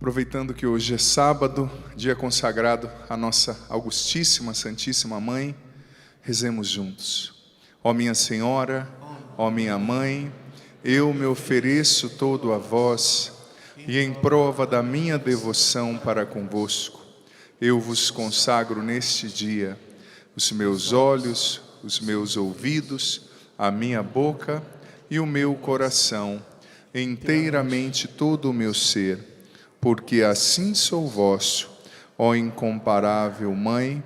Aproveitando que hoje é sábado, dia consagrado à nossa Augustíssima, Santíssima Mãe, rezemos juntos. Ó minha Senhora, ó minha Mãe, eu me ofereço todo a vós, e em prova da minha devoção para convosco, eu vos consagro neste dia os meus olhos, os meus ouvidos, a minha boca e o meu coração, inteiramente todo o meu ser, porque assim sou vosso, ó incomparável Mãe,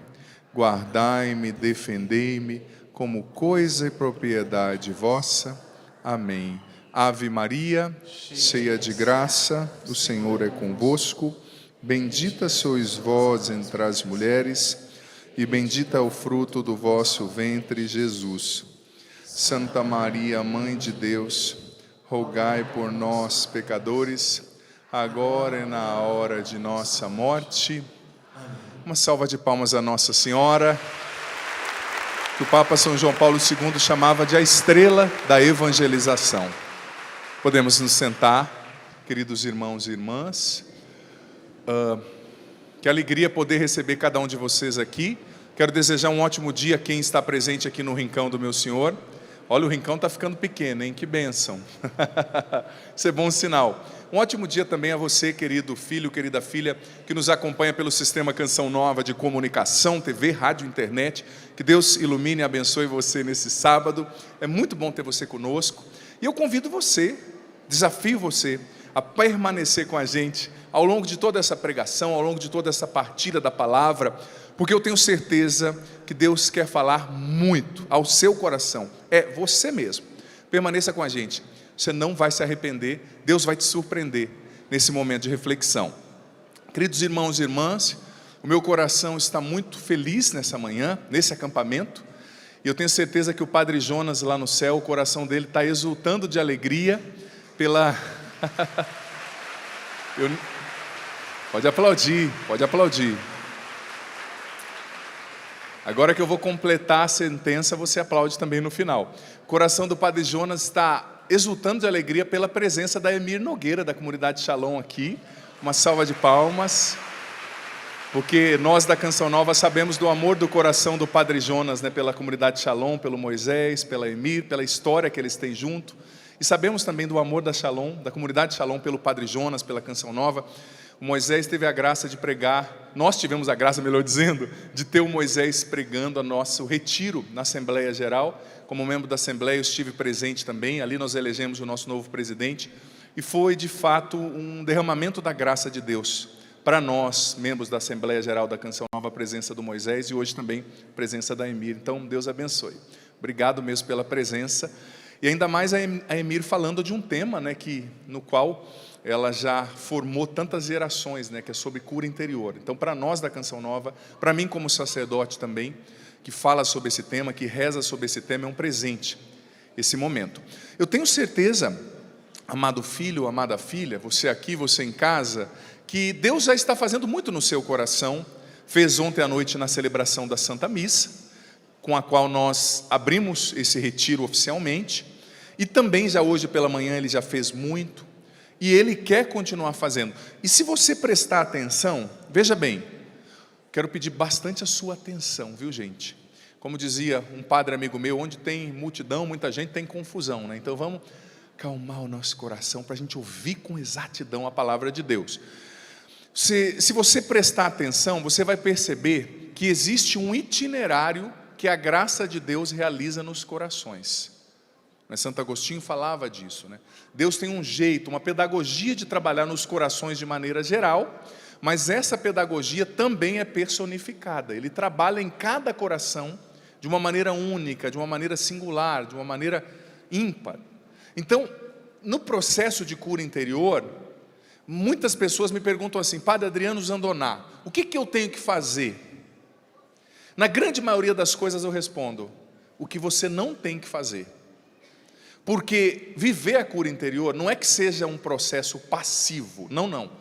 guardai-me, defendei-me, como coisa e propriedade vossa. Amém. Ave Maria, cheia de graça, o Senhor é convosco, bendita sois vós entre as mulheres, e bendito é o fruto do vosso ventre, Jesus. Santa Maria, Mãe de Deus, rogai por nós, pecadores, agora e na hora de nossa morte. Uma salva de palmas a Nossa Senhora, que o Papa São João Paulo II chamava de a estrela da evangelização. Podemos nos sentar, queridos irmãos e irmãs. Que alegria poder receber cada um de vocês aqui. Quero desejar um ótimo dia a quem está presente aqui no rincão do meu Senhor. Olha, o rincão está ficando pequeno, hein? Que bênção. Isso é bom sinal. Um ótimo dia também a você, querido filho, querida filha, que nos acompanha pelo Sistema Canção Nova de Comunicação, TV, Rádio, Internet. Que Deus ilumine e abençoe você nesse sábado. É muito bom ter você conosco. E eu convido você, desafio você a permanecer com a gente ao longo de toda essa pregação, ao longo de toda essa partilha da palavra, porque eu tenho certeza que Deus quer falar muito ao seu coração. É você mesmo. Permaneça com a gente. Você não vai se arrepender. Deus vai te surpreender nesse momento de reflexão. Queridos irmãos e irmãs, o meu coração está muito feliz nessa manhã, nesse acampamento. E eu tenho certeza que o Padre Jonas lá no céu, o coração dele está exultando de alegria pela... Pode aplaudir, pode aplaudir. Agora que eu vou completar a sentença, você aplaude também no final. O coração do Padre Jonas está exultando de alegria pela presença da Emir Nogueira, da comunidade Shalom aqui. Uma salva de palmas, porque nós da Canção Nova sabemos do amor do coração do Padre Jonas, né, pela comunidade Shalom, pelo Moisés, pela Emir, pela história que eles têm junto. E sabemos também do amor da Shalom, da comunidade Shalom, pelo Padre Jonas, pela Canção Nova. O Moisés teve a graça de pregar, nós tivemos a graça, melhor dizendo, de ter o Moisés pregando a nosso retiro na Assembleia Geral. Como membro da Assembleia eu estive presente também, ali nós elegemos o nosso novo presidente, e foi de fato um derramamento da graça de Deus para nós, membros da Assembleia Geral da Canção Nova, a presença do Moisés e hoje também a presença da Emir. Então Deus abençoe. Obrigado mesmo pela presença. E ainda mais a Emir falando de um tema, né, no qual ela já formou tantas gerações, né, que é sobre cura interior. Então, para nós da Canção Nova, para mim como sacerdote também, que fala sobre esse tema, que reza sobre esse tema, é um presente, esse momento. Eu tenho certeza, amado filho, amada filha, você aqui, você em casa, que Deus já está fazendo muito no seu coração. Fez ontem à noite na celebração da Santa Missa, com a qual nós abrimos esse retiro oficialmente, e também já hoje pela manhã ele já fez muito, e ele quer continuar fazendo. E se você prestar atenção, veja bem, quero pedir bastante a sua atenção, viu gente? Como dizia um padre amigo meu, onde tem multidão, muita gente, tem confusão, né? Então vamos calmar o nosso coração para a gente ouvir com exatidão a palavra de Deus. Se você prestar atenção, você vai perceber que existe um itinerário que a graça de Deus realiza nos corações. Santo Agostinho falava disso, né? Deus tem um jeito, uma pedagogia de trabalhar nos corações de maneira geral, mas essa pedagogia também é personificada. Ele trabalha em cada coração de uma maneira única, de uma maneira singular, de uma maneira ímpar. Então, no processo de cura interior, muitas pessoas me perguntam assim: Padre Adriano Zandoná, o que eu tenho que fazer? Na grande maioria das coisas eu respondo: o que você não tem que fazer. Porque viver a cura interior não é que seja um processo passivo, não.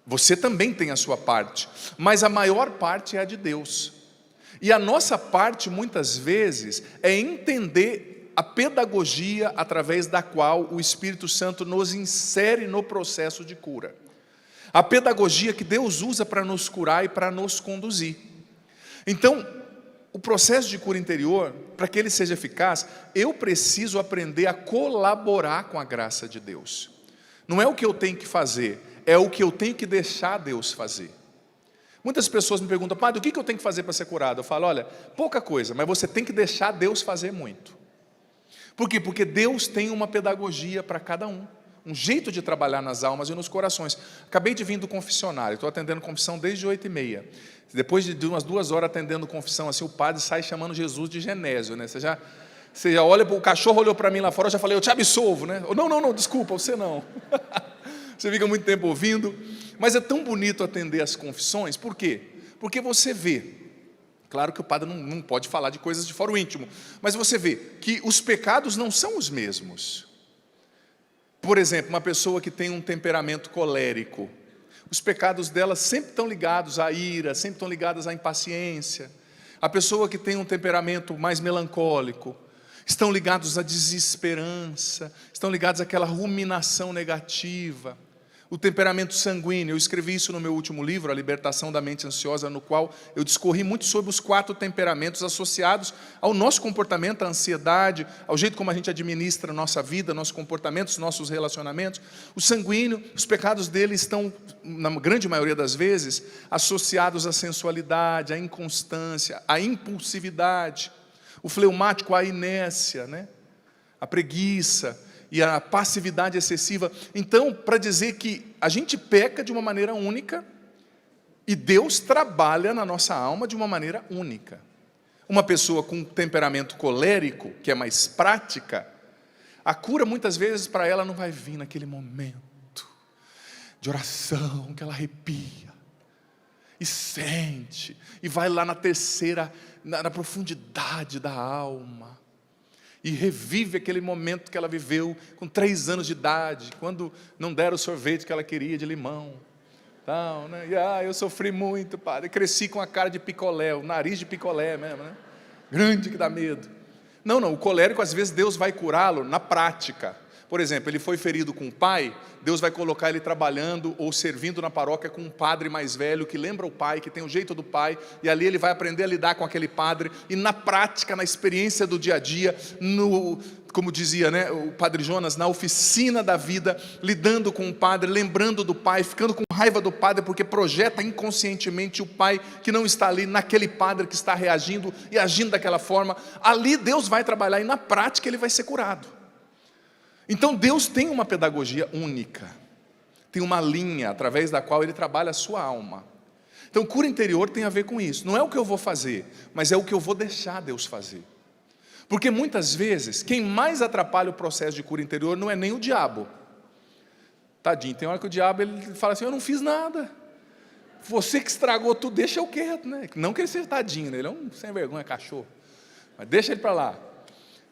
Você também tem a sua parte, mas a maior parte é a de Deus. E a nossa parte, muitas vezes, é entender a pedagogia através da qual o Espírito Santo nos insere no processo de cura. A pedagogia que Deus usa para nos curar e para nos conduzir. Então, o processo de cura interior, para que ele seja eficaz, eu preciso aprender a colaborar com a graça de Deus. Não é o que eu tenho que fazer, é o que eu tenho que deixar Deus fazer. Muitas pessoas me perguntam, padre, o que eu tenho que fazer para ser curado? Eu falo, olha, pouca coisa, mas você tem que deixar Deus fazer muito. Por quê? Porque Deus tem uma pedagogia para cada um jeito de trabalhar nas almas e nos corações. Acabei de vir do confessionário, estou atendendo confissão desde 8h30. Depois de umas 2 horas atendendo confissão, assim, o padre sai chamando Jesus de Genésio, né? Você já olha, o cachorro olhou para mim lá fora, eu já falei, eu te absolvo, né? Não, desculpa, você não. Você fica muito tempo ouvindo, mas é tão bonito atender as confissões, por quê? Porque você vê, claro que o padre não pode falar de coisas de fora o íntimo, mas você vê que os pecados não são os mesmos. Por exemplo, uma pessoa que tem um temperamento colérico, os pecados dela sempre estão ligados à ira, sempre estão ligados à impaciência. A pessoa que tem um temperamento mais melancólico, estão ligados à desesperança, estão ligados àquela ruminação negativa. O temperamento sanguíneo, eu escrevi isso no meu último livro, A Libertação da Mente Ansiosa, no qual eu discorri muito sobre os 4 temperamentos associados ao nosso comportamento, à ansiedade, ao jeito como a gente administra a nossa vida, nossos comportamentos, nossos relacionamentos. O sanguíneo, os pecados dele estão, na grande maioria das vezes, associados à sensualidade, à inconstância, à impulsividade. O fleumático, à inércia, né? A preguiça e a passividade excessiva. Então, para dizer que a gente peca de uma maneira única e Deus trabalha na nossa alma de uma maneira única. Uma pessoa com temperamento colérico, que é mais prática, a cura muitas vezes para ela não vai vir naquele momento de oração que ela arrepia e sente, e vai lá na terceira, na profundidade da alma, e revive aquele momento que ela viveu com 3 anos de idade, quando não deram o sorvete que ela queria de limão. Então, né? E, eu sofri muito, padre, cresci com a cara de picolé, o nariz de picolé mesmo, né? Grande que dá medo. Não, o colérico às vezes Deus vai curá-lo na prática. Por exemplo, ele foi ferido com o pai, Deus vai colocar ele trabalhando ou servindo na paróquia com um padre mais velho, que lembra o pai, que tem o jeito do pai, e ali ele vai aprender a lidar com aquele padre, e na prática, na experiência do dia a dia, como dizia, né, o padre Jonas, na oficina da vida, lidando com o padre, lembrando do pai, ficando com raiva do padre, porque projeta inconscientemente o pai que não está ali, naquele padre que está reagindo e agindo daquela forma. Ali Deus vai trabalhar, e na prática ele vai ser curado. Então Deus tem uma pedagogia única, tem uma linha através da qual Ele trabalha a sua alma. Então cura interior tem a ver com isso, não é o que eu vou fazer, mas é o que eu vou deixar Deus fazer. Porque muitas vezes, quem mais atrapalha o processo de cura interior não é nem o diabo. Tadinho, tem hora que o diabo ele fala assim, eu não fiz nada, você que estragou tudo, deixa eu quieto, né? Não que ele seja tadinho, né? Ele é um sem vergonha, cachorro, mas deixa ele para lá.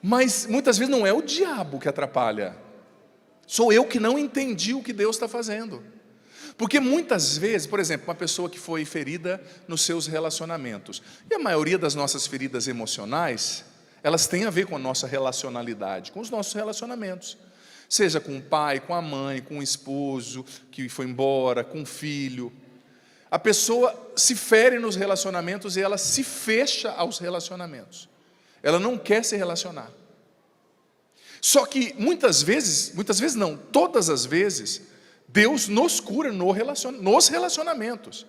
Mas muitas vezes não é o diabo que atrapalha, sou eu que não entendi o que Deus está fazendo. Porque muitas vezes, por exemplo, uma pessoa que foi ferida nos seus relacionamentos, e a maioria das nossas feridas emocionais, elas têm a ver com a nossa relacionalidade, com os nossos relacionamentos, seja com o pai, com a mãe, com o esposo que foi embora, com o filho. A pessoa se fere nos relacionamentos e ela se fecha aos relacionamentos. Ela não quer se relacionar. Só que muitas vezes não, todas as vezes, Deus nos cura nos relacionamentos.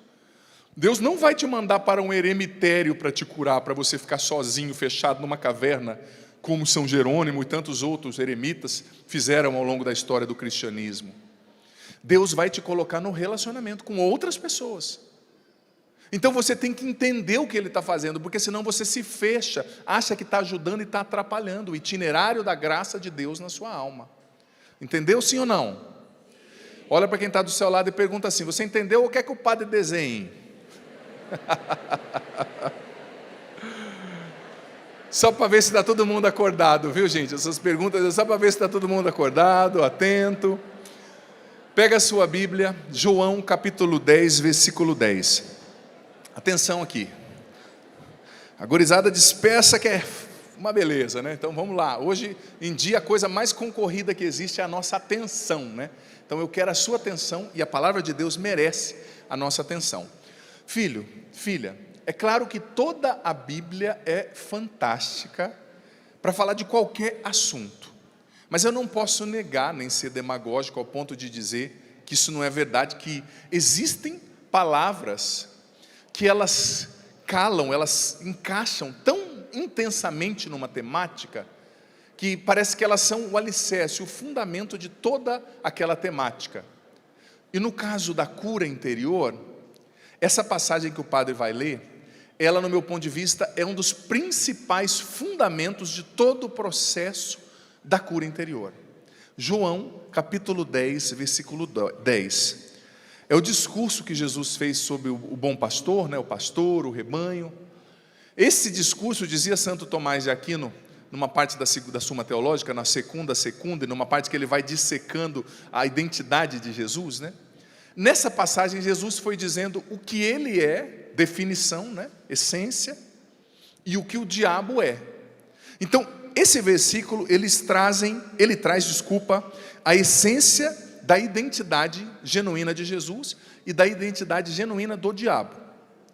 Deus não vai te mandar para um eremitério para te curar, para você ficar sozinho, fechado numa caverna, como São Jerônimo e tantos outros eremitas fizeram ao longo da história do cristianismo. Deus vai te colocar no relacionamento com outras pessoas. Então você tem que entender o que Ele está fazendo, porque senão você se fecha, acha que está ajudando e está atrapalhando o itinerário da graça de Deus na sua alma. Entendeu, sim ou não? Olha para quem está do seu lado e pergunta assim, você entendeu ou quer que o padre desenhe? Só para ver se está todo mundo acordado, viu gente? Essas perguntas é só para ver se está todo mundo acordado, atento. Pega a sua Bíblia, João capítulo 10, versículo 10. Atenção aqui, a gurizada dispersa que é Uma beleza, né? Então vamos lá. Hoje em dia a coisa mais concorrida que existe é a nossa atenção, né? Então eu quero a sua atenção e a palavra de Deus merece a nossa atenção. Filho, filha, é claro que toda a Bíblia é fantástica para falar de qualquer assunto. Mas eu não posso negar, nem ser demagógico ao ponto de dizer que isso não é verdade, que existem palavras que elas calam, elas encaixam tão intensamente numa temática, que parece que elas são o alicerce, o fundamento de toda aquela temática. E no caso da cura interior, essa passagem que o padre vai ler, ela, no meu ponto de vista, é um dos principais fundamentos de todo o processo da cura interior. João, capítulo 10, versículo 10. É o discurso que Jesus fez sobre o bom pastor, né, o pastor, o rebanho. Esse discurso, dizia Santo Tomás de Aquino, numa parte da Suma Teológica, na segunda, e numa parte que ele vai dissecando a identidade de Jesus, né? Nessa passagem, Jesus foi dizendo o que ele é, definição, né, essência, e o que o diabo é. Então, esse versículo, ele traz, a essência da identidade genuína de Jesus e da identidade genuína do diabo.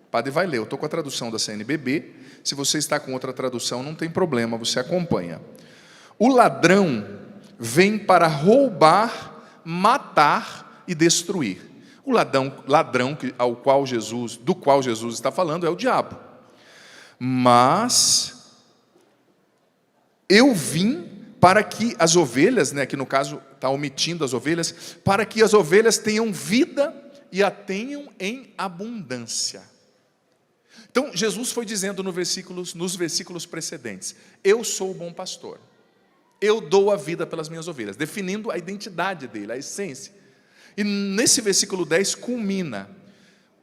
O padre vai ler, eu estou com a tradução da CNBB, se você está com outra tradução, não tem problema, você acompanha. O ladrão vem para roubar, matar e destruir. O ladrão do qual Jesus está falando é o diabo. Mas eu vim para que as ovelhas, né, que no caso está omitindo as ovelhas, para que as ovelhas tenham vida e a tenham em abundância. Então Jesus foi dizendo nos versículos precedentes: eu sou o bom pastor, eu dou a vida pelas minhas ovelhas, definindo a identidade dele, a essência. E nesse versículo 10 culmina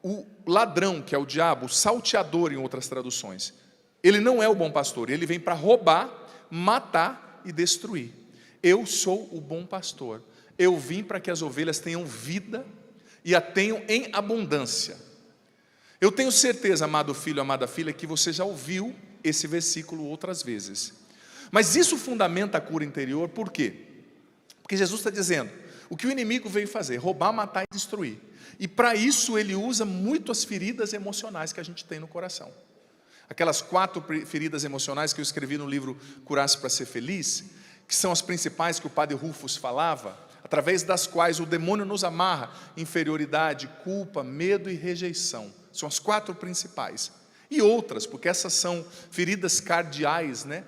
o ladrão, que é o diabo, o salteador em outras traduções. Ele não é o bom pastor, ele vem para roubar, matar e destruir. Eu sou o bom pastor, eu vim para que as ovelhas tenham vida e a tenham em abundância. Eu tenho certeza, amado filho, amada filha, que você já ouviu esse versículo outras vezes. Mas isso fundamenta a cura interior, por quê? Porque Jesus está dizendo, o que o inimigo veio fazer? Roubar, matar e destruir. E para isso ele usa muito as feridas emocionais que a gente tem no coração. Aquelas 4 feridas emocionais que eu escrevi no livro Curar-se para Ser Feliz, que são as principais que o padre Rufus falava, através das quais o demônio nos amarra: inferioridade, culpa, medo e rejeição. São as 4 principais. E outras, porque essas são feridas cardiais, né?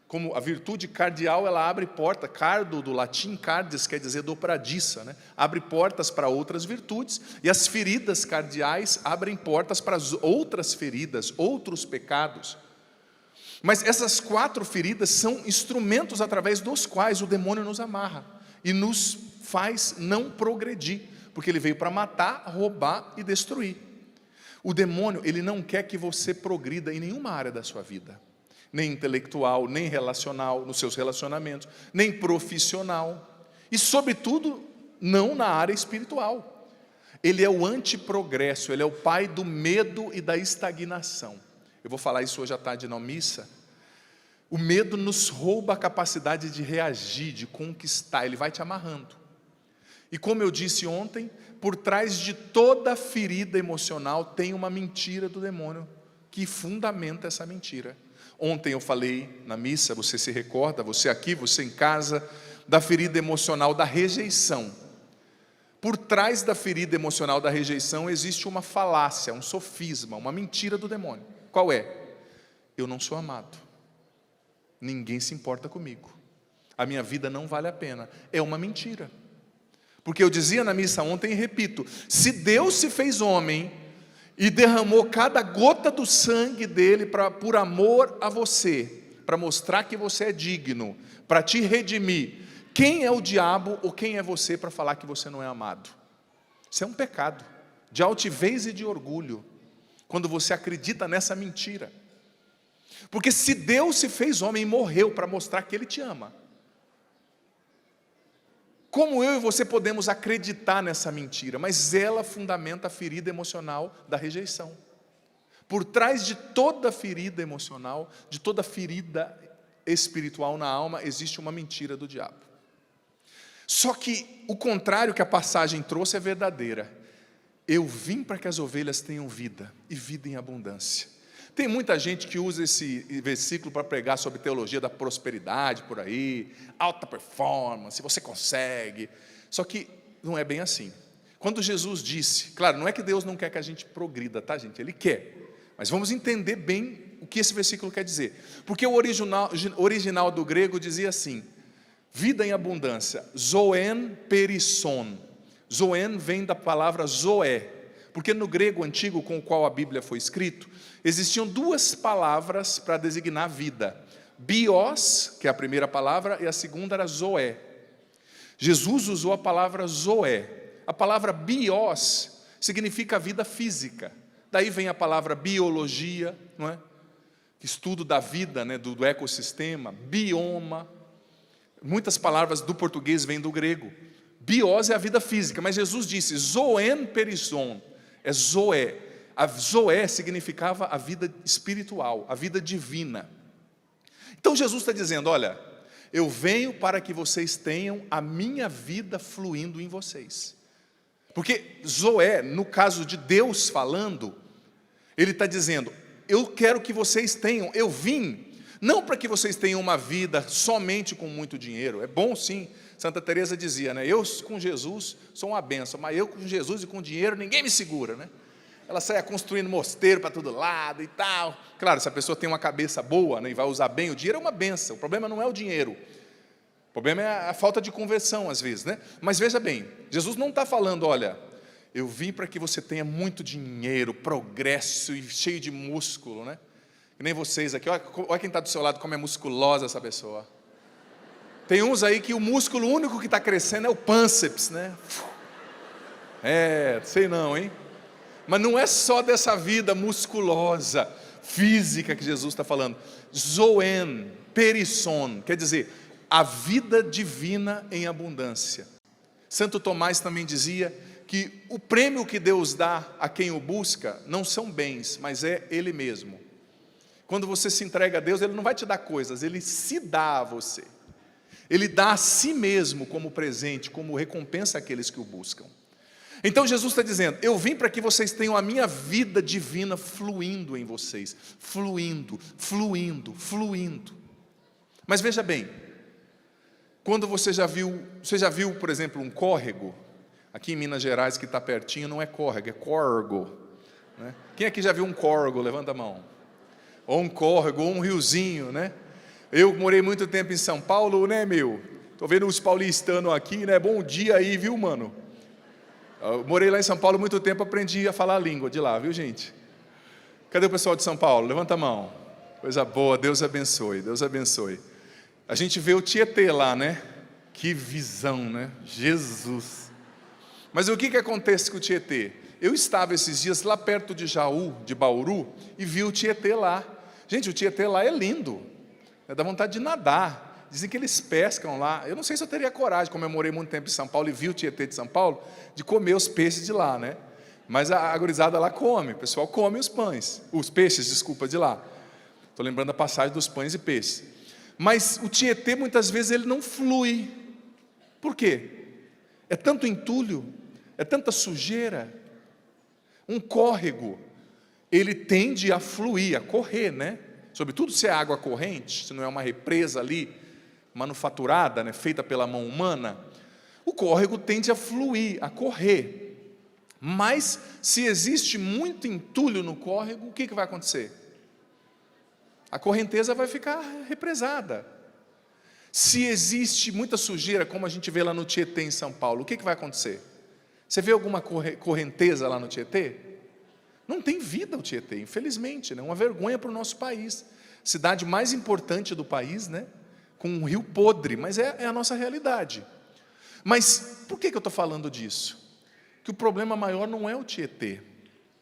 Como a virtude cardial, ela abre porta, cardo do latim, cardes quer dizer dobradiça, né? Abre portas para outras virtudes, e as feridas cardiais abrem portas para as outras feridas, outros pecados. Mas essas 4 feridas são instrumentos através dos quais o demônio nos amarra e nos faz não progredir, porque ele veio para matar, roubar e destruir. O demônio, ele não quer que você progrida em nenhuma área da sua vida, nem intelectual, nem relacional, nos seus relacionamentos, nem profissional, e sobretudo, não na área espiritual. Ele é o antiprogresso, ele é o pai do medo e da estagnação. Eu vou falar isso hoje à tarde na missa. O medo nos rouba a capacidade de reagir, de conquistar, ele vai te amarrando. E como eu disse ontem, por trás de toda ferida emocional tem uma mentira do demônio, que fundamenta essa mentira. Ontem eu falei na missa, você se recorda, você aqui, você em casa, da ferida emocional da rejeição. Por trás da ferida emocional da rejeição existe uma falácia, um sofisma, uma mentira do demônio. Qual é? Eu não sou amado, ninguém se importa comigo, a minha vida não vale a pena. É uma mentira, porque eu dizia na missa ontem e repito: se Deus se fez homem e derramou cada gota do sangue dele por amor a você, para mostrar que você é digno, para te redimir, quem é o diabo ou quem é você para falar que você não é amado? Isso é um pecado de altivez e de orgulho, quando você acredita nessa mentira. Porque se Deus se fez homem e morreu para mostrar que Ele te ama, como eu e você podemos acreditar nessa mentira? Mas ela fundamenta a ferida emocional da rejeição. Por trás de toda ferida emocional, de toda ferida espiritual na alma, existe uma mentira do diabo. Só que o contrário que a passagem trouxe é verdadeira. Eu vim para que as ovelhas tenham vida, e vida em abundância. Tem muita gente que usa esse versículo para pregar sobre teologia da prosperidade por aí, alta performance, você consegue. Só que não é bem assim. Quando Jesus disse, claro, não é que Deus não quer que a gente progrida, tá, gente? Ele quer. Mas vamos entender bem o que esse versículo quer dizer. Porque o original do grego dizia assim: vida em abundância, zoen perisson. Zoen vem da palavra zoé, porque no grego antigo com o qual a Bíblia foi escrito, existiam duas palavras para designar vida: bios, que é a primeira palavra, e a segunda era zoé. Jesus usou a palavra zoé. A palavra bios significa vida física. Daí vem a palavra biologia, não é? Estudo da vida, né, do ecossistema, bioma. Muitas palavras do português vêm do grego. Bios é a vida física, mas Jesus disse zoen perisson, é zoé. A zoé significava a vida espiritual, a vida divina. Então Jesus está dizendo, olha, eu venho para que vocês tenham a minha vida fluindo em vocês. Porque zoé, no caso de Deus falando, Ele está dizendo, eu quero que vocês tenham, eu vim, não para que vocês tenham uma vida somente com muito dinheiro. É bom sim, Santa Teresa dizia, né? Eu com Jesus sou uma benção, mas eu com Jesus e com dinheiro ninguém me segura, né? Ela saia construindo mosteiro para todo lado e tal. Claro, se a pessoa tem uma cabeça boa, né, e vai usar bem o dinheiro, é uma benção. O problema não é o dinheiro, o problema é a falta de conversão às vezes, né? Mas veja bem, Jesus não está falando, olha, eu vim para que você tenha muito dinheiro, progresso e cheio de músculo, né? Que nem vocês aqui, olha quem está do seu lado, como é musculosa essa pessoa. Tem uns aí que o músculo único que está crescendo é o pânceps, né? Sei não, hein? Mas não é só dessa vida musculosa, física que Jesus está falando. Zoen, perisson, quer dizer, a vida divina em abundância. Santo Tomás também dizia que o prêmio que Deus dá a quem o busca não são bens, mas é Ele mesmo. Quando você se entrega a Deus, Ele não vai te dar coisas, Ele se dá a você. Ele dá a si mesmo como presente, como recompensa àqueles que o buscam. Então Jesus está dizendo, eu vim para que vocês tenham a minha vida divina fluindo em vocês. Fluindo, fluindo, fluindo. Mas veja bem, quando você já viu, por exemplo, um córrego? Aqui em Minas Gerais, que está pertinho, não é córrego, é córrego, né? Quem aqui já viu um córrego? Levanta a mão. Ou um córrego, ou um riozinho, né? Eu morei muito tempo em São Paulo, né, meu? Estou vendo os paulistanos aqui, né? Bom dia aí, viu, mano? Eu morei lá em São Paulo muito tempo, aprendi a falar a língua de lá, viu, gente? Cadê o pessoal de São Paulo? Levanta a mão. Coisa boa, Deus abençoe, Deus abençoe. A gente vê o Tietê lá, né? Que visão, né? Jesus! Mas o que acontece com o Tietê? Eu estava esses dias lá perto de Jaú, de Bauru, e vi o Tietê lá. Gente, o Tietê lá é lindo, dá vontade de nadar. Dizem que eles pescam lá. Eu não sei se eu teria coragem, como eu morei muito tempo em São Paulo e vi o Tietê de São Paulo, de comer os peixes de lá, né? Mas a gurizada lá come, o pessoal come os peixes, desculpa, de lá. Estou lembrando a passagem dos pães e peixes. Mas o Tietê muitas vezes ele não flui. Por quê? É tanto entulho, é tanta sujeira. Um córrego, ele tende a fluir, a correr, né? Sobretudo se é água corrente, se não é uma represa ali, manufaturada, né, feita pela mão humana, o córrego tende a fluir, a correr. Mas se existe muito entulho no córrego, o que vai acontecer? A correnteza vai ficar represada. Se existe muita sujeira, como a gente vê lá no Tietê em São Paulo, o que vai acontecer? Você vê alguma correnteza lá no Tietê? Não tem vida o Tietê, infelizmente, né? Uma vergonha para o nosso país. Cidade mais importante do país, né? Com um rio podre, mas é a nossa realidade. Mas por que eu estou falando disso? Que o problema maior não é o Tietê,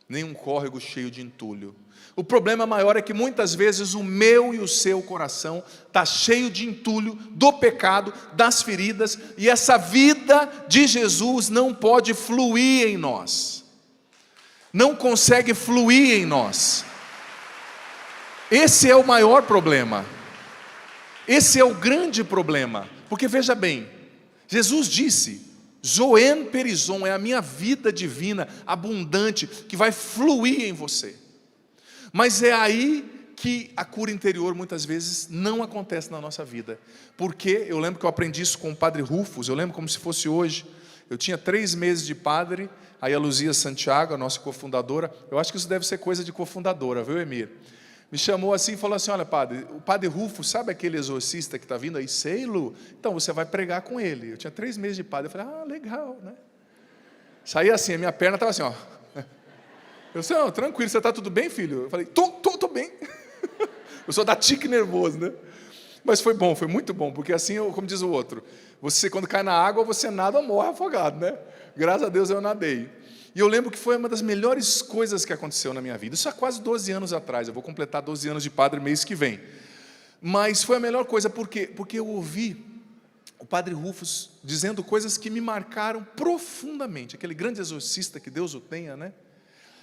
nem um córrego cheio de entulho. O problema maior é que muitas vezes o meu e o seu coração está cheio de entulho, do pecado, das feridas, e essa vida de Jesus não pode fluir em nós. Não consegue fluir em nós. Esse é o maior problema. Esse é o grande problema, porque veja bem, Jesus disse, Zoen Perizon, é a minha vida divina, abundante, que vai fluir em você. Mas é aí que a cura interior muitas vezes não acontece na nossa vida. Porque eu lembro que eu aprendi isso com o padre Rufus, eu lembro como se fosse hoje. Eu tinha 3 meses de padre, aí a Luzia Santiago, a nossa cofundadora, eu acho que isso deve ser coisa de cofundadora, viu, Emir? Me chamou assim e falou assim, olha padre, o padre Rufus, sabe aquele exorcista que está vindo aí? Sei, Lu, então você vai pregar com ele. Eu tinha 3 meses de padre, eu falei, legal, né? Saí assim, a minha perna estava assim, ó. Eu disse, não, tranquilo, você está tudo bem, filho? Eu falei, tô bem. Eu sou da tique nervoso, né? Mas foi bom, foi muito bom, porque assim, como diz o outro, você quando cai na água, você nada ou morre afogado, né? Graças a Deus eu nadei. E eu lembro que foi uma das melhores coisas que aconteceu na minha vida. Isso há quase 12 anos atrás, eu vou completar 12 anos de padre mês que vem. Mas foi a melhor coisa, por quê? Porque eu ouvi o padre Rufus dizendo coisas que me marcaram profundamente. Aquele grande exorcista, que Deus o tenha, né?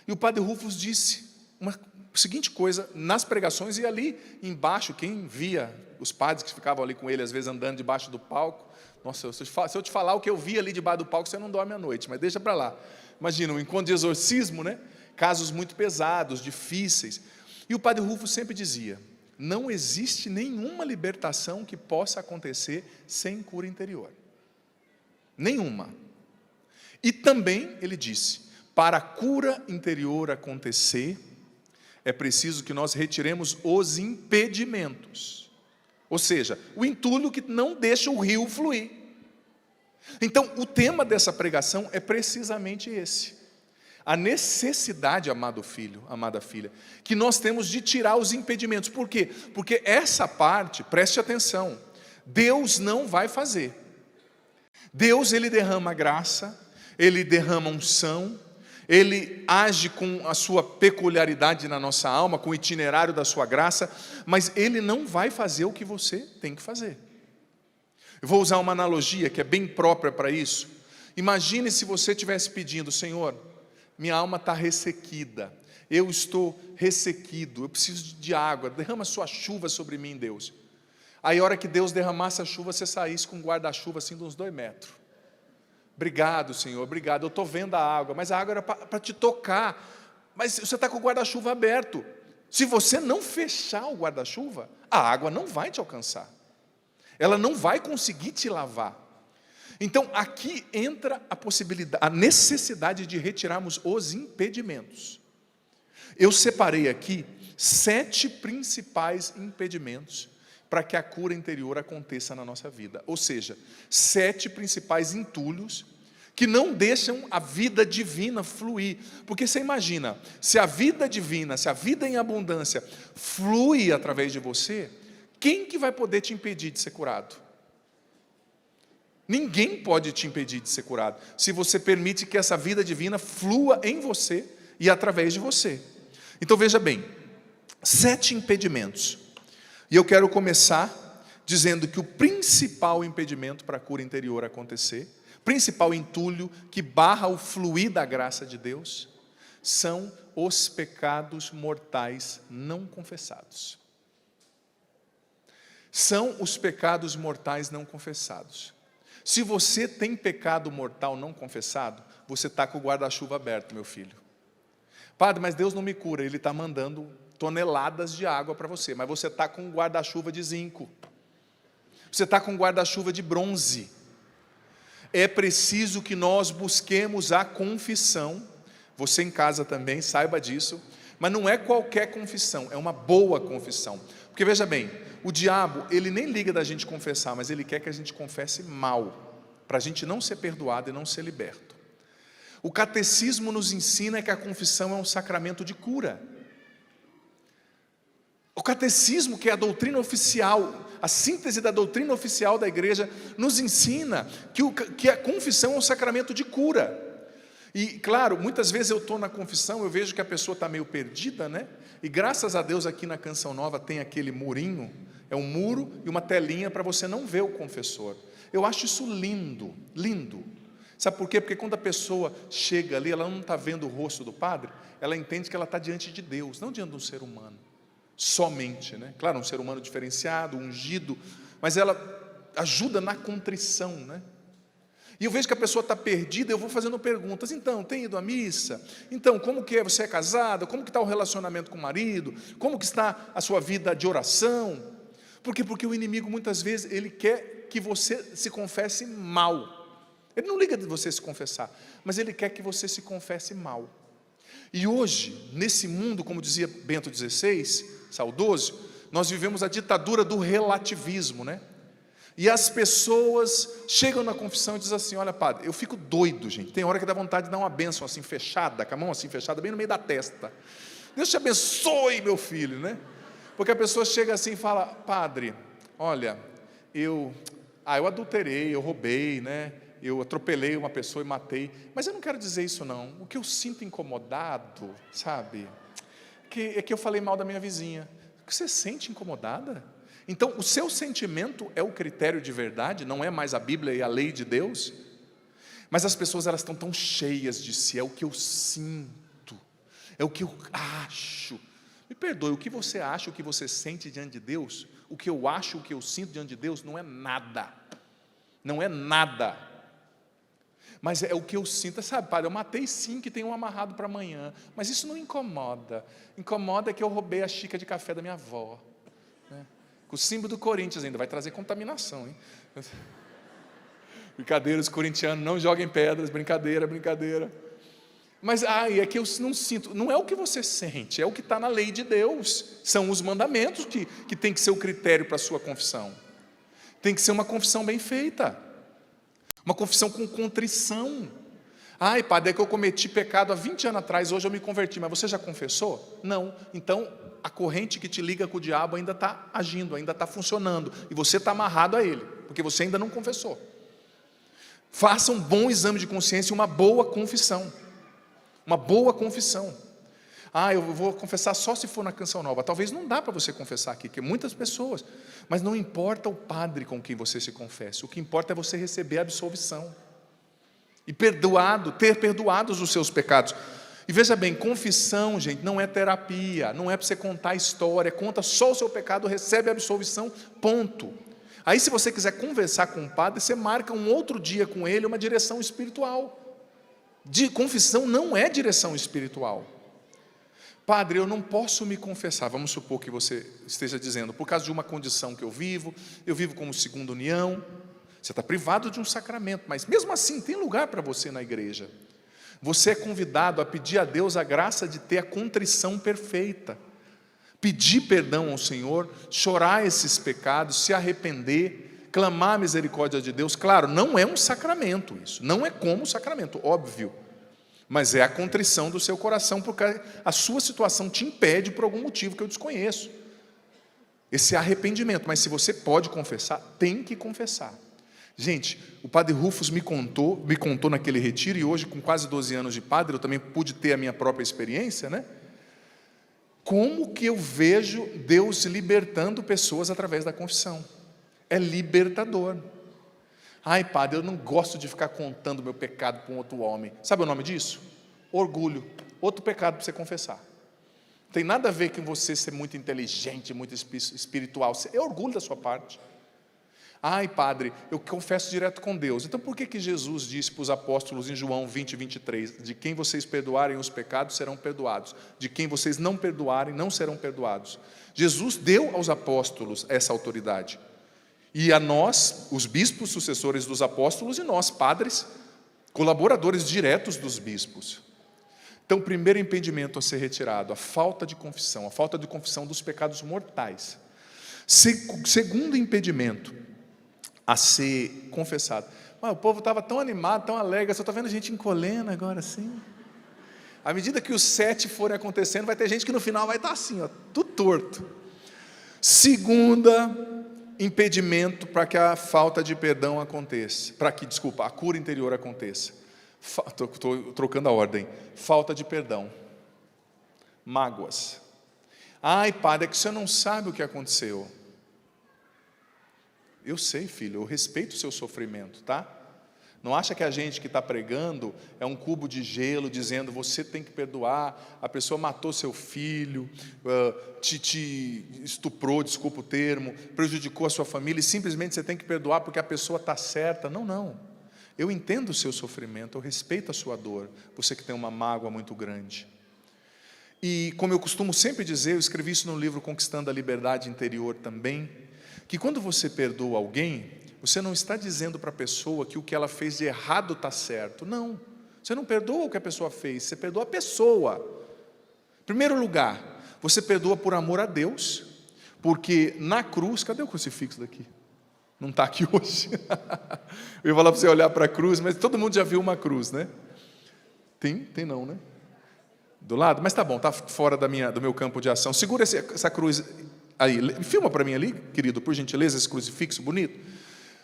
E o padre Rufus disse uma seguinte coisa, nas pregações, e ali embaixo, quem via os padres que ficavam ali com ele, às vezes andando debaixo do palco, nossa, se eu te falar o que eu vi ali debaixo do palco, você não dorme à noite, mas deixa para lá. Imagina, um encontro de exorcismo, né? Casos muito pesados, difíceis. E o padre Rufus sempre dizia, não existe nenhuma libertação que possa acontecer sem cura interior. Nenhuma. E também, ele disse, para a cura interior acontecer, é preciso que nós retiremos os impedimentos. Ou seja, o entulho que não deixa o rio fluir. Então, o tema dessa pregação é precisamente esse. A necessidade, amado filho, amada filha, que nós temos de tirar os impedimentos. Por quê? Porque essa parte, preste atenção, Deus não vai fazer. Deus, Ele derrama graça, Ele derrama unção, Ele age com a sua peculiaridade na nossa alma, com o itinerário da sua graça, mas Ele não vai fazer o que você tem que fazer. Eu vou usar uma analogia que é bem própria para isso. Imagine se você estivesse pedindo, Senhor, minha alma está ressequida, eu estou ressequido, eu preciso de água, derrama sua chuva sobre mim, Deus. Aí a hora que Deus derramasse a chuva, você saísse com um guarda-chuva assim de uns 2 metros. Obrigado, Senhor, obrigado, eu estou vendo a água, mas a água era para te tocar, mas você está com o guarda-chuva aberto. Se você não fechar o guarda-chuva, a água não vai te alcançar. Ela não vai conseguir te lavar. Então, aqui entra a possibilidade, a necessidade de retirarmos os impedimentos. Eu separei aqui 7 principais impedimentos para que a cura interior aconteça na nossa vida. Ou seja, 7 principais entulhos que não deixam a vida divina fluir. Porque você imagina, se a vida divina, se a vida em abundância flui através de você, quem que vai poder te impedir de ser curado? Ninguém pode te impedir de ser curado, se você permite que essa vida divina flua em você e através de você. Então veja bem, 7 impedimentos. E eu quero começar dizendo que o principal impedimento para a cura interior acontecer, principal entulho que barra o fluir da graça de Deus, são os pecados mortais não confessados. São os pecados mortais não confessados. Se você tem pecado mortal não confessado, você está com o guarda-chuva aberto, meu filho. Padre, mas Deus não me cura, Ele está mandando toneladas de água para você, mas você está com um guarda-chuva de zinco, você está com um guarda-chuva de bronze. É preciso que nós busquemos a confissão, você em casa também, saiba disso, mas não é qualquer confissão, é uma boa confissão, porque veja bem, o diabo, ele nem liga da gente confessar, mas ele quer que a gente confesse mal, para a gente não ser perdoado e não ser liberto. O catecismo nos ensina que a confissão é um sacramento de cura. O catecismo, que é a doutrina oficial, a síntese da doutrina oficial da igreja, nos ensina que a confissão é um sacramento de cura. E claro, muitas vezes eu estou na confissão, eu vejo que a pessoa está meio perdida, né? E graças a Deus aqui na Canção Nova tem aquele murinho, é um muro e uma telinha para você não ver o confessor. Eu acho isso lindo, lindo. Sabe por quê? Porque quando a pessoa chega ali, ela não está vendo o rosto do padre, ela entende que ela está diante de Deus, não diante de um ser humano. somente, né? Claro, um ser humano diferenciado, ungido, mas ela ajuda na contrição, né? E eu vejo que a pessoa está perdida, eu vou fazendo perguntas. Então, tem ido à missa? Então, como que é? Você é casada? Como que está o relacionamento com o marido? Como que está a sua vida de oração? Por quê? Porque o inimigo, muitas vezes, ele quer que você se confesse mal. Ele não liga de você se confessar, mas ele quer que você se confesse mal. E hoje, nesse mundo, como dizia Bento XVI, saudoso, nós vivemos a ditadura do relativismo, né? E as pessoas chegam na confissão e dizem assim: olha, padre, eu fico doido, gente. Tem hora que dá vontade de dar uma bênção assim fechada, com a mão assim fechada, bem no meio da testa. Deus te abençoe, meu filho, né? Porque a pessoa chega assim e fala: padre, olha, eu adulterei, eu roubei, né? Eu atropelei uma pessoa e matei, mas eu não quero dizer isso não. O que eu sinto incomodado, sabe, é que eu falei mal da minha vizinha. Você sente incomodada? Então, o seu sentimento é o critério de verdade, não é mais a Bíblia e a lei de Deus? Mas as pessoas, elas estão tão cheias de si, é o que eu sinto, é o que eu acho. Me perdoe, o que você acha, o que você sente diante de Deus, o que eu acho, o que eu sinto diante de Deus, não é nada. Não é nada. Mas é o que eu sinto, sabe, padre, eu matei sim, que tem um amarrado para amanhã, mas isso não incomoda. Incomoda que eu roubei a xícara de café da minha avó, né? Com o símbolo do Corinthians ainda, vai trazer contaminação, hein? Brincadeira, os corintianos não joguem pedras, brincadeira, brincadeira. Mas, é que eu não sinto, não é o que você sente, é o que está na lei de Deus, são os mandamentos que tem que ser o critério para a sua confissão. Tem que ser uma confissão bem feita, uma confissão com contrição. Padre, é que eu cometi pecado há 20 anos atrás, hoje eu me converti, mas você já confessou? Não. Então, a corrente que te liga com o diabo ainda está agindo, ainda está funcionando, e você está amarrado a ele, porque você ainda não confessou. Faça um bom exame de consciência e uma boa confissão. Uma boa confissão. Eu vou confessar só se for na Canção Nova. Talvez não dá para você confessar aqui, porque muitas pessoas. Mas não importa o padre com quem você se confesse. O que importa é você receber a absolvição. E ter perdoados os seus pecados. E veja bem, confissão, gente, não é terapia. Não é para você contar a história. Conta só o seu pecado, recebe a absolvição, ponto. Aí, se você quiser conversar com o padre, você marca um outro dia com ele, uma direção espiritual. Confissão não é direção espiritual. Padre, eu não posso me confessar. Vamos supor que você esteja dizendo, por causa de uma condição que eu vivo como segunda união. Você está privado de um sacramento, mas mesmo assim tem lugar para você na igreja. Você é convidado a pedir a Deus a graça de ter a contrição perfeita. Pedir perdão ao Senhor, chorar esses pecados, se arrepender, clamar a misericórdia de Deus. Claro, não é um sacramento isso, não é como um sacramento, óbvio, mas é a contrição do seu coração, porque a sua situação te impede por algum motivo que eu desconheço. Esse arrependimento, mas se você pode confessar, tem que confessar. Gente, o padre Rufus me contou naquele retiro, e hoje com quase 12 anos de padre, eu também pude ter a minha própria experiência, né? Como que eu vejo Deus libertando pessoas através da confissão? É libertador. Padre, eu não gosto de ficar contando meu pecado para um outro homem. Sabe o nome disso? Orgulho. Outro pecado para você confessar. Não tem nada a ver com você ser muito inteligente, muito espiritual. É orgulho da sua parte. Padre, eu confesso direto com Deus. Então por que Jesus disse para os apóstolos em João 20, 23, de quem vocês perdoarem os pecados serão perdoados, de quem vocês não perdoarem não serão perdoados? Jesus deu aos apóstolos essa autoridade, e a nós, os bispos sucessores dos apóstolos, e nós, padres, colaboradores diretos dos bispos. Então, o primeiro impedimento a ser retirado, a falta de confissão dos pecados mortais. Segundo impedimento a ser confessado. O povo estava tão animado, tão alegre, só estou vendo gente encolhendo agora assim. À medida que os 7 forem acontecendo, vai ter gente que no final vai estar assim, tudo torto. Segunda impedimento para que a falta de perdão aconteça, a cura interior aconteça. Estou trocando a ordem. Falta de perdão. Mágoas. Padre, é que você não sabe o que aconteceu. Eu sei, filho, eu respeito o seu sofrimento, tá? Não acha que a gente que está pregando é um cubo de gelo dizendo você tem que perdoar, a pessoa matou seu filho, te estuprou, desculpa o termo, prejudicou a sua família e simplesmente você tem que perdoar porque a pessoa está certa. Não, não. Eu entendo o seu sofrimento, eu respeito a sua dor, você que tem uma mágoa muito grande. E como eu costumo sempre dizer, eu escrevi isso no livro Conquistando a Liberdade Interior também, que quando você perdoa alguém, você não está dizendo para a pessoa que o que ela fez de errado está certo. Não, você não perdoa o que a pessoa fez, você perdoa a pessoa. Em primeiro lugar, você perdoa por amor a Deus, porque na cruz, cadê o crucifixo daqui? Não está aqui hoje. Eu ia falar para você olhar para a cruz, mas todo mundo já viu uma cruz, né? Tem não, né? Do lado? Mas tá bom, está fora do meu campo de ação. Segura essa cruz aí, filma para mim ali, querido, por gentileza, esse crucifixo bonito.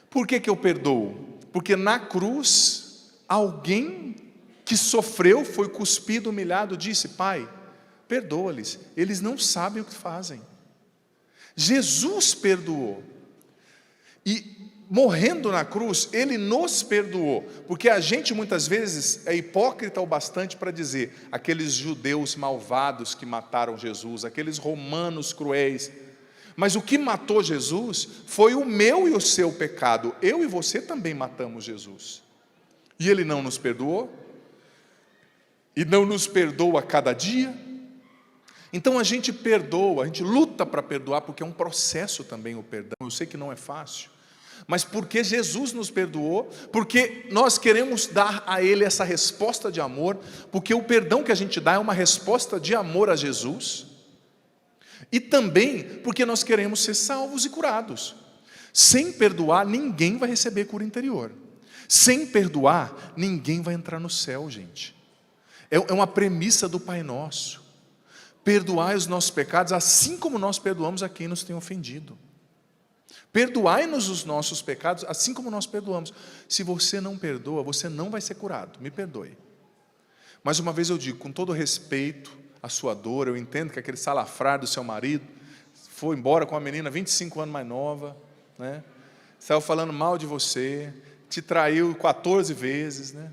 Por que eu perdoo? Porque na cruz, alguém que sofreu, foi cuspido, humilhado, disse: Pai, perdoa-lhes, eles não sabem o que fazem. Jesus perdoou. E morrendo na cruz, Ele nos perdoou. Porque a gente muitas vezes é hipócrita o bastante para dizer: aqueles judeus malvados que mataram Jesus, aqueles romanos cruéis. Mas o que matou Jesus foi o meu e o seu pecado. Eu e você também matamos Jesus. E Ele não nos perdoou? E não nos perdoa a cada dia? Então a gente perdoa, a gente luta para perdoar, porque é um processo também o perdão. Eu sei que não é fácil, mas porque Jesus nos perdoou, porque nós queremos dar a Ele essa resposta de amor, porque o perdão que a gente dá é uma resposta de amor a Jesus, e também porque nós queremos ser salvos e curados. Sem perdoar, ninguém vai receber cura interior. Sem perdoar, ninguém vai entrar no céu, gente. É uma premissa do Pai Nosso. Perdoai os nossos pecados, assim como nós perdoamos a quem nos tem ofendido. Perdoai-nos os nossos pecados, assim como nós perdoamos. Se você não perdoa, você não vai ser curado, me perdoe. Mais uma vez eu digo, com todo respeito à sua dor, eu entendo que aquele salafrário do seu marido foi embora com uma menina 25 anos mais nova, né? Saiu falando mal de você, te traiu 14 vezes, né?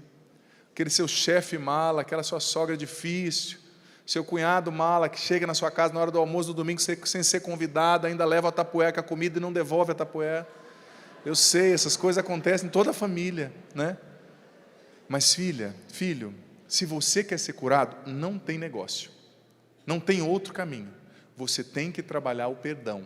Aquele seu chefe mala, aquela sua sogra difícil, seu cunhado mala que chega na sua casa na hora do almoço do domingo sem ser convidado, ainda leva a tapué com a comida e não devolve a tapué. Eu sei, essas coisas acontecem em toda a família, né? Mas filho, se você quer ser curado, não tem negócio, não tem outro caminho. Você tem que trabalhar o perdão.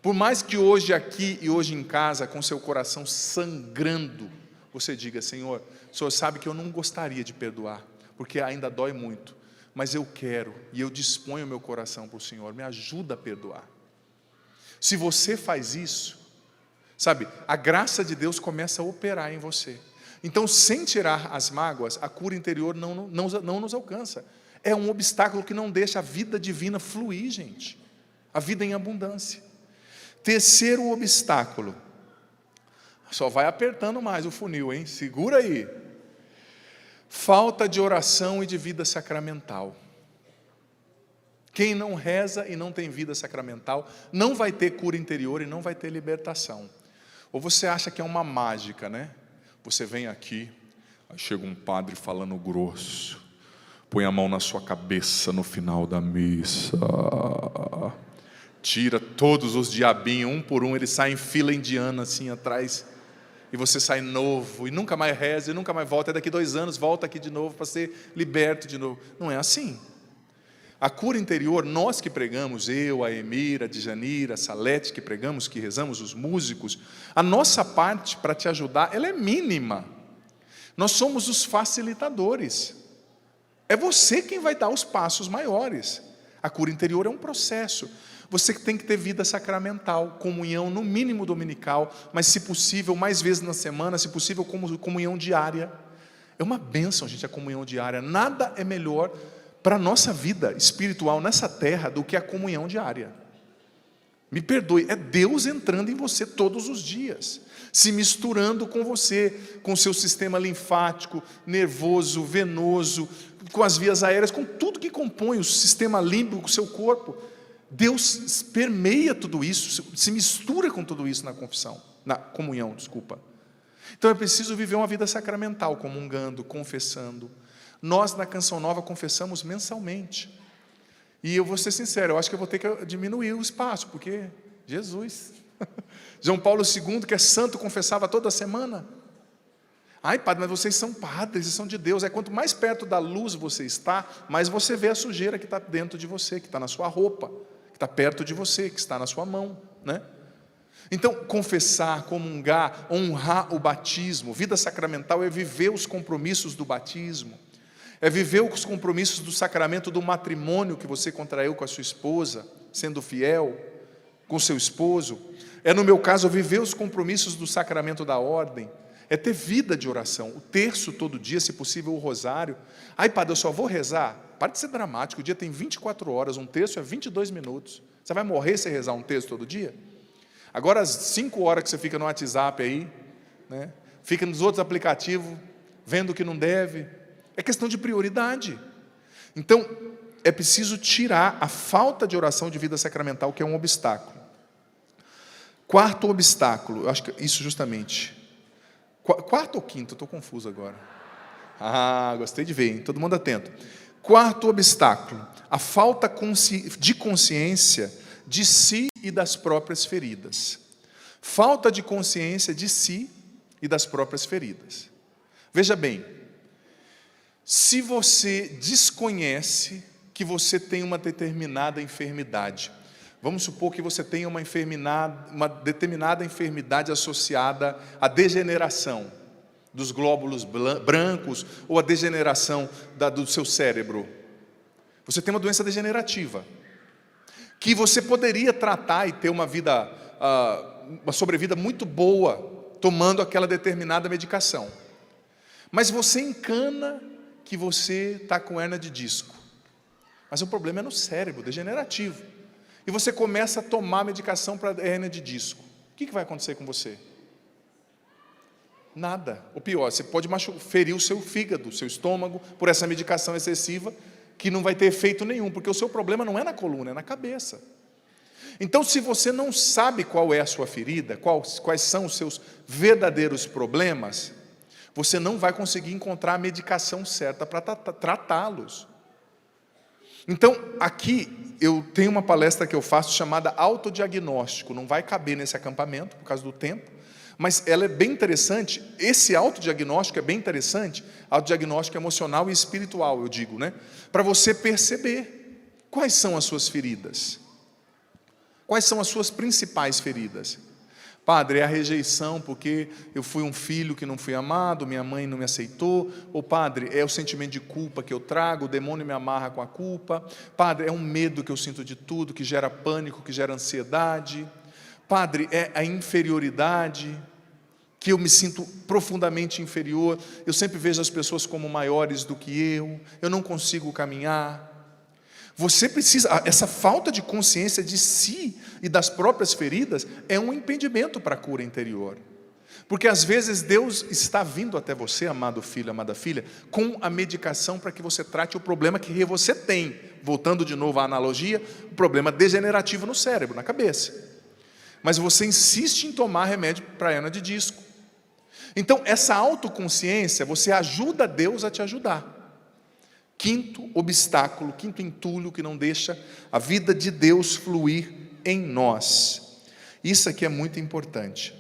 Por mais que hoje aqui e hoje em casa, com seu coração sangrando, você diga: Senhor, o Senhor sabe que eu não gostaria de perdoar, porque ainda dói muito, mas eu quero, e eu disponho o meu coração para o Senhor, me ajuda a perdoar. Se você faz isso, sabe, a graça de Deus começa a operar em você. Então, sem tirar as mágoas, a cura interior não nos alcança. É um obstáculo que não deixa a vida divina fluir, gente, a vida em abundância. Terceiro obstáculo, só vai apertando mais o funil, hein? Segura aí. Falta de oração e de vida sacramental. Quem não reza e não tem vida sacramental não vai ter cura interior e não vai ter libertação. Ou você acha que é uma mágica, né? Você vem aqui, aí chega um padre falando grosso, põe a mão na sua cabeça no final da missa, tira todos os diabinhos, um por um, eles saem em fila indiana assim atrás, e você sai novo, e nunca mais reza, e nunca mais volta, e daqui 2 anos volta aqui de novo para ser liberto de novo. Não é assim. A cura interior, nós que pregamos, eu, a Emira, a Djanira, a Salete, que pregamos, que rezamos, os músicos, a nossa parte para te ajudar, ela é mínima. Nós somos os facilitadores. É você quem vai dar os passos maiores. A cura interior é um processo. Você tem que ter vida sacramental, comunhão no mínimo dominical, mas se possível mais vezes na semana, se possível comunhão diária. É uma bênção, gente, a comunhão diária. Nada é melhor para a nossa vida espiritual nessa terra do que a comunhão diária. Me perdoe, é Deus entrando em você todos os dias, se misturando com você, com o seu sistema linfático, nervoso, venoso, com as vias aéreas, com tudo que compõe o sistema límbico do seu corpo. Deus permeia tudo isso, se mistura com tudo isso na confissão, na comunhão, desculpa. Então é preciso viver uma vida sacramental, comungando, confessando. Nós na Canção Nova confessamos mensalmente. E eu vou ser sincero, eu acho que eu vou ter que diminuir o espaço, porque Jesus. João Paulo II, que é santo, confessava toda semana. Ai, padre, mas vocês são padres, vocês são de Deus. Quanto mais perto da luz você está, mais você vê a sujeira que está dentro de você, que está na sua roupa, que está perto de você, que está na sua mão, né? Então, confessar, comungar, honrar o batismo, vida sacramental é viver os compromissos do batismo, é viver os compromissos do sacramento do matrimônio que você contraiu com a sua esposa, sendo fiel com seu esposo. É, no meu caso, viver os compromissos do sacramento da ordem, é ter vida de oração, o terço todo dia, se possível o rosário. Ai, padre, eu só vou rezar. Para de ser dramático, o dia tem 24 horas, um terço é 22 minutos. Você vai morrer se rezar um terço todo dia? Agora, as 5 horas que você fica no WhatsApp aí, né, fica nos outros aplicativos, vendo o que não deve, é questão de prioridade. Então, é preciso tirar a falta de oração de vida sacramental, que é um obstáculo. Quarto obstáculo, eu acho que isso justamente. Quarto ou quinto? Estou confuso agora. Gostei de ver, hein? Todo mundo atento. Quarto obstáculo, a falta de consciência de si e das próprias feridas. Falta de consciência de si e das próprias feridas. Veja bem, se você desconhece que você tem uma determinada enfermidade, vamos supor que você tenha uma determinada enfermidade associada à degeneração dos glóbulos brancos ou à degeneração do seu cérebro. Você tem uma doença degenerativa que você poderia tratar e ter uma sobrevida muito boa tomando aquela determinada medicação. Mas você encana que você está com hérnia de disco. Mas o problema é no cérebro, degenerativo. E você começa a tomar medicação para hérnia de disco. O que vai acontecer com você? Nada. O pior, você pode ferir o seu fígado, o seu estômago, por essa medicação excessiva, que não vai ter efeito nenhum, porque o seu problema não é na coluna, é na cabeça. Então, se você não sabe qual é a sua ferida, quais são os seus verdadeiros problemas, você não vai conseguir encontrar a medicação certa para tratá-los. Então, aqui eu tenho uma palestra que eu faço chamada autodiagnóstico, não vai caber nesse acampamento por causa do tempo, mas ela é bem interessante. Esse autodiagnóstico é bem interessante, autodiagnóstico emocional e espiritual, eu digo, né? Para você perceber quais são as suas feridas, quais são as suas principais feridas. Padre, é a rejeição porque eu fui um filho que não fui amado, minha mãe não me aceitou. Ou padre, é o sentimento de culpa que eu trago, o demônio me amarra com a culpa. Padre, é um medo que eu sinto de tudo, que gera pânico, que gera ansiedade. Padre, é a inferioridade, que eu me sinto profundamente inferior, eu sempre vejo as pessoas como maiores do que eu não consigo caminhar. Você precisa, essa falta de consciência de si e das próprias feridas é um impedimento para a cura interior. Porque às vezes Deus está vindo até você, amado filho, amada filha, com a medicação para que você trate o problema que você tem. Voltando de novo à analogia, o problema degenerativo no cérebro, na cabeça. Mas você insiste em tomar remédio para hérnia de disco. Então, essa autoconsciência, você ajuda Deus a te ajudar. Quinto obstáculo, quinto entulho que não deixa a vida de Deus fluir em nós. Isso aqui é muito importante.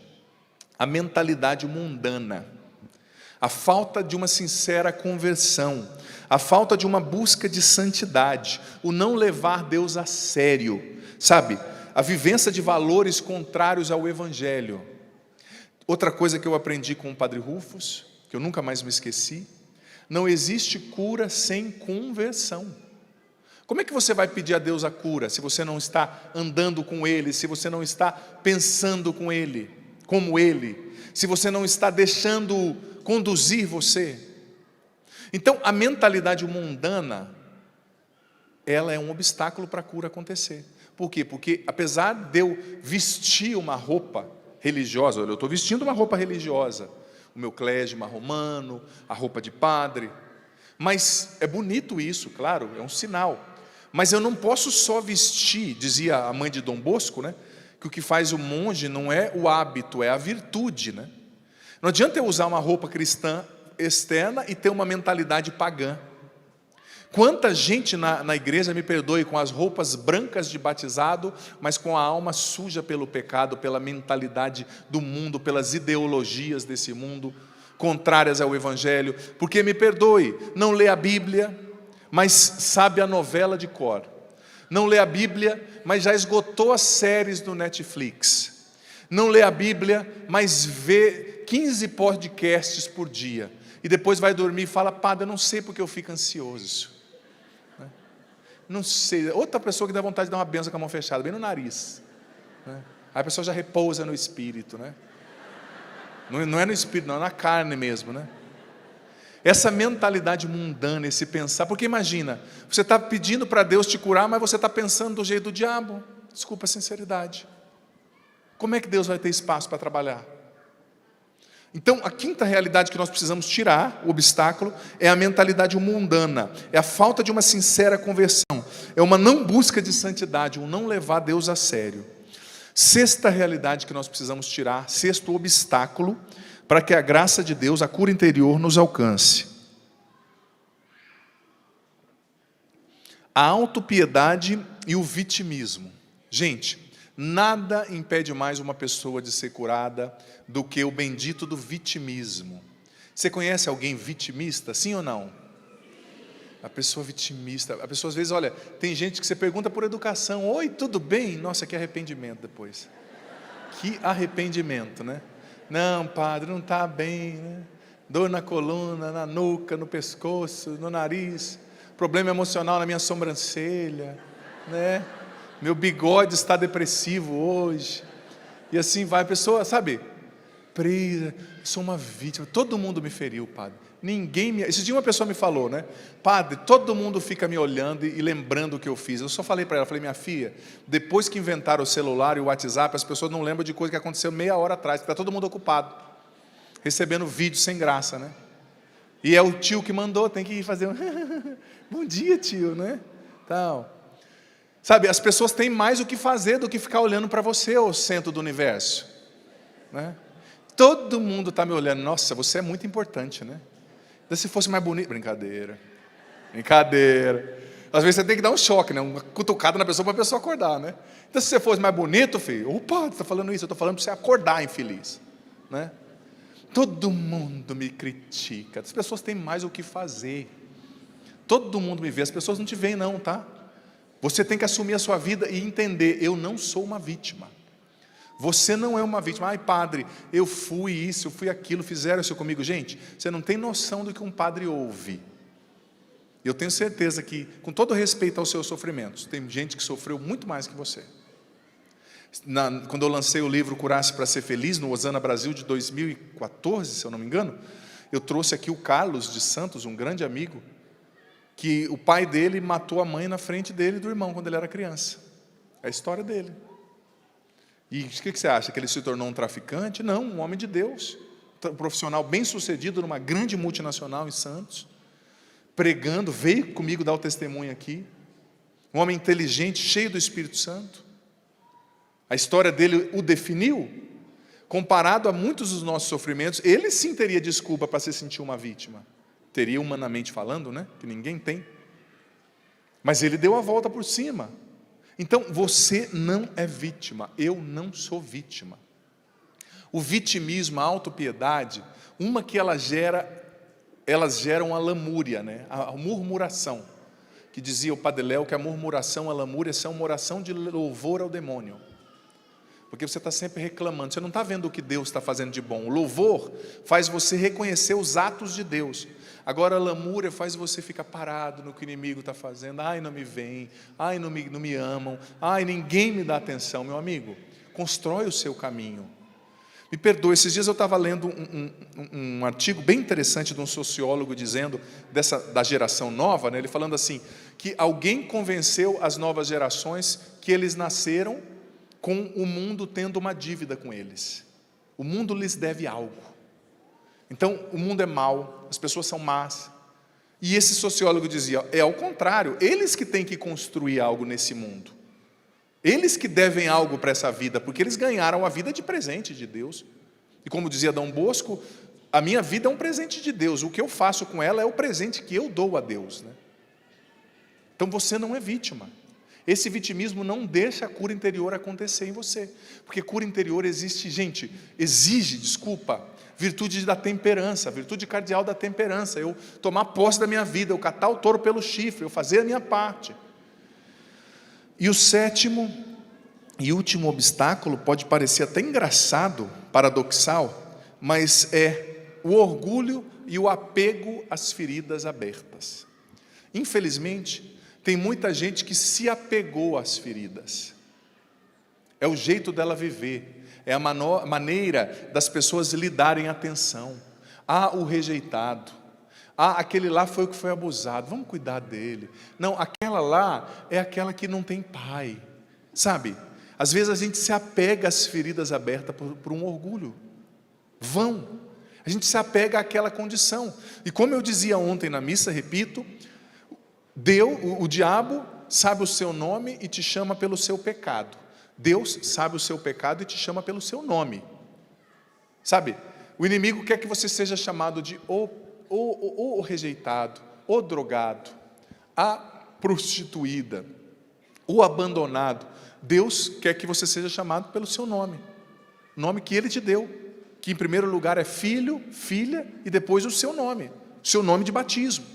A mentalidade mundana, a falta de uma sincera conversão, a falta de uma busca de santidade, o não levar Deus a sério, sabe? A vivência de valores contrários ao Evangelho. Outra coisa que eu aprendi com o Padre Rufus, que eu nunca mais me esqueci, não existe cura sem conversão. Como é que você vai pedir a Deus a cura, se você não está andando com Ele, se você não está pensando com Ele, como Ele, se você não está deixando conduzir você? Então, a mentalidade mundana, ela é um obstáculo para a cura acontecer. Por quê? Porque apesar de eu vestir uma roupa religiosa, eu estou vestindo uma roupa religiosa, o meu clésima romano, a roupa de padre, mas é bonito isso, claro, é um sinal, mas eu não posso só vestir, dizia a mãe de Dom Bosco, né, que o que faz o monge não é o hábito, é a virtude, né? Não adianta eu usar uma roupa cristã externa e ter uma mentalidade pagã. Quanta gente na igreja, me perdoe, com as roupas brancas de batizado, mas com a alma suja pelo pecado, pela mentalidade do mundo, pelas ideologias desse mundo, contrárias ao Evangelho, porque, me perdoe, não lê a Bíblia, mas sabe a novela de cor, não lê a Bíblia, mas já esgotou as séries do Netflix, não lê a Bíblia, mas vê 15 podcasts por dia, e depois vai dormir e fala: padre, eu não sei porque eu fico ansioso. Não sei, outra pessoa que dá vontade de dar uma benção com a mão fechada, bem no nariz, né? Aí a pessoa já repousa no espírito, né? Não é no espírito, não, é na carne mesmo, né? Essa mentalidade mundana, esse pensar, porque imagina, você está pedindo para Deus te curar, mas você está pensando do jeito do diabo. Desculpa a sinceridade. Como é que Deus vai ter espaço para trabalhar? Então, a quinta realidade que nós precisamos tirar, o obstáculo, é a mentalidade mundana, é a falta de uma sincera conversão, é uma não busca de santidade, um não levar Deus a sério. Sexta realidade que nós precisamos tirar, sexto obstáculo, para que a graça de Deus, a cura interior, nos alcance. A autopiedade e o vitimismo. Gente, nada impede mais uma pessoa de ser curada do que o bendito do vitimismo. Você conhece alguém vitimista, sim ou não? A pessoa vitimista, a pessoa às vezes, olha, tem gente que você pergunta por educação: oi, tudo bem? Nossa, que arrependimento depois. Que arrependimento, né? Não, padre, não está bem, né? Dor na coluna, na nuca, no pescoço, no nariz, problema emocional na minha sobrancelha, né? Meu bigode está depressivo hoje. E assim vai, a pessoa, sabe, presa, sou uma vítima, todo mundo me feriu, padre. Esse dia uma pessoa me falou, né? Padre, todo mundo fica me olhando e lembrando o que eu fiz. Eu só falei para ela, falei: minha filha, depois que inventaram o celular e o WhatsApp, as pessoas não lembram de coisa que aconteceu meia hora atrás, porque está todo mundo ocupado, recebendo vídeo sem graça, né? E é o tio que mandou, tem que ir fazer bom dia, tio, né? Tal. Sabe, as pessoas têm mais o que fazer do que ficar olhando para você, o centro do universo, né? Todo mundo está me olhando: nossa, você é muito importante, né? Se fosse mais bonito, brincadeira. Às vezes você tem que dar um choque, né? Uma cutucada na pessoa para a pessoa acordar, né? Então, se você fosse mais bonito, filho, opa, você está falando isso, eu estou falando para você acordar infeliz, né? Todo mundo me critica, as pessoas têm mais o que fazer, todo mundo me vê, as pessoas não te veem não, tá? Você tem que assumir a sua vida e entender: eu não sou uma vítima. Você não é uma vítima. Ai, padre, eu fui isso, eu fui aquilo, fizeram isso comigo. Gente, você não tem noção do que um padre ouve. Eu tenho certeza que, com todo respeito aos seus sofrimentos, tem gente que sofreu muito mais que você. Quando eu lancei o livro Curar-se para Ser Feliz, no Osana Brasil de 2014, se eu não me engano, eu trouxe aqui o Carlos de Santos, um grande amigo, que o pai dele matou a mãe na frente dele e do irmão quando ele era criança. É a história dele. E o que você acha? Que ele se tornou um traficante? Não, um homem de Deus, um profissional bem sucedido numa grande multinacional em Santos, pregando, veio comigo dar o testemunho aqui, um homem inteligente, cheio do Espírito Santo. A história dele o definiu. Comparado a muitos dos nossos sofrimentos, ele sim teria desculpa para se sentir uma vítima. Teria, humanamente falando, né? Que ninguém tem. Mas ele deu a volta por cima. Então, você não é vítima, eu não sou vítima. O vitimismo, a autopiedade, uma que elas geram a lamúria, né? A murmuração, que dizia o Padre Léo que a murmuração, a lamúria são uma oração de louvor ao demônio. Porque você está sempre reclamando, você não está vendo o que Deus está fazendo de bom. O louvor faz você reconhecer os atos de Deus. Agora a lamúria faz você ficar parado no que o inimigo está fazendo. Ai, não me veem, ai, não me amam, ai, ninguém me dá atenção. Meu amigo, constrói o seu caminho. Me perdoe, esses dias eu estava lendo um artigo bem interessante de um sociólogo dizendo, da geração nova, né, ele falando assim, que alguém convenceu as novas gerações que eles nasceram com o mundo tendo uma dívida com eles. O mundo lhes deve algo. Então, o mundo é mau, as pessoas são más. E esse sociólogo dizia, é ao contrário, eles que têm que construir algo nesse mundo. Eles que devem algo para essa vida, porque eles ganharam a vida de presente de Deus. E como dizia Dom Bosco, a minha vida é um presente de Deus, o que eu faço com ela é o presente que eu dou a Deus, né? Então você não é vítima. Esse vitimismo não deixa a cura interior acontecer em você, porque cura interior exige, virtude da temperança, virtude cardeal da temperança, eu tomar posse da minha vida, eu catar o touro pelo chifre, eu fazer a minha parte. E o sétimo e último obstáculo pode parecer até engraçado, paradoxal, mas é o orgulho e o apego às feridas abertas. Infelizmente, tem muita gente que se apegou às feridas. É o jeito dela viver, é a maneira das pessoas lhe darem atenção. O rejeitado, aquele lá foi o que foi abusado, vamos cuidar dele. Não, aquela lá é aquela que não tem pai, sabe? Às vezes a gente se apega às feridas abertas por um orgulho vão. A gente se apega àquela condição. E como eu dizia ontem na missa, repito, o diabo sabe o seu nome e te chama pelo seu pecado. Deus sabe o seu pecado e te chama pelo seu nome. Sabe? O inimigo quer que você seja chamado de o rejeitado, o drogado, a prostituída, o abandonado. Deus quer que você seja chamado pelo seu nome, nome que Ele te deu, que em primeiro lugar é filho, filha, e depois o seu nome de batismo.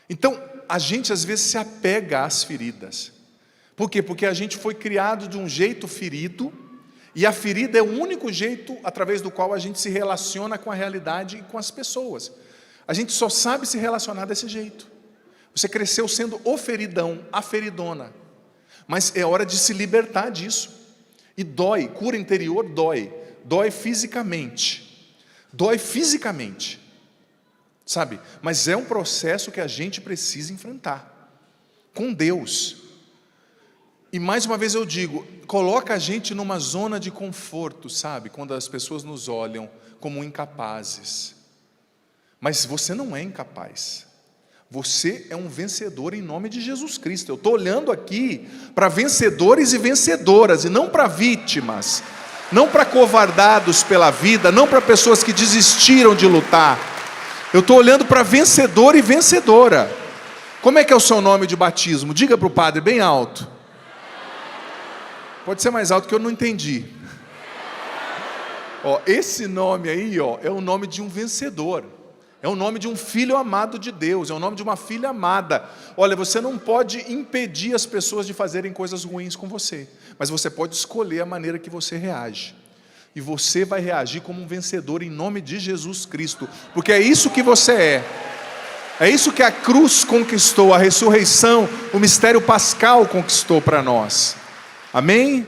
Então, a gente às vezes se apega às feridas. Por quê? Porque a gente foi criado de um jeito ferido, e a ferida é o único jeito através do qual a gente se relaciona com a realidade e com as pessoas. A gente só sabe se relacionar desse jeito. Você cresceu sendo o feridão, a feridona. Mas é hora de se libertar disso. E dói, cura interior dói. Dói fisicamente. Dói fisicamente. Sabe? Mas é um processo que a gente precisa enfrentar. Com Deus. E mais uma vez eu digo, coloca a gente numa zona de conforto, sabe? Quando as pessoas nos olham como incapazes. Mas você não é incapaz. Você é um vencedor em nome de Jesus Cristo. Eu estou olhando aqui para vencedores e vencedoras, e não para vítimas, não para covardados pela vida, não para pessoas que desistiram de lutar. Eu estou olhando para vencedor e vencedora. Como é que é o seu nome de batismo? Diga para o padre bem alto. Pode ser mais alto que eu não entendi. Esse nome aí é o nome de um vencedor. É o nome de um filho amado de Deus, é o nome de uma filha amada. Olha, você não pode impedir as pessoas de fazerem coisas ruins com você, mas você pode escolher a maneira que você reage. E você vai reagir como um vencedor em nome de Jesus Cristo, porque é isso que você é. É isso que a cruz conquistou, a ressurreição, o mistério pascal conquistou para nós. Amém?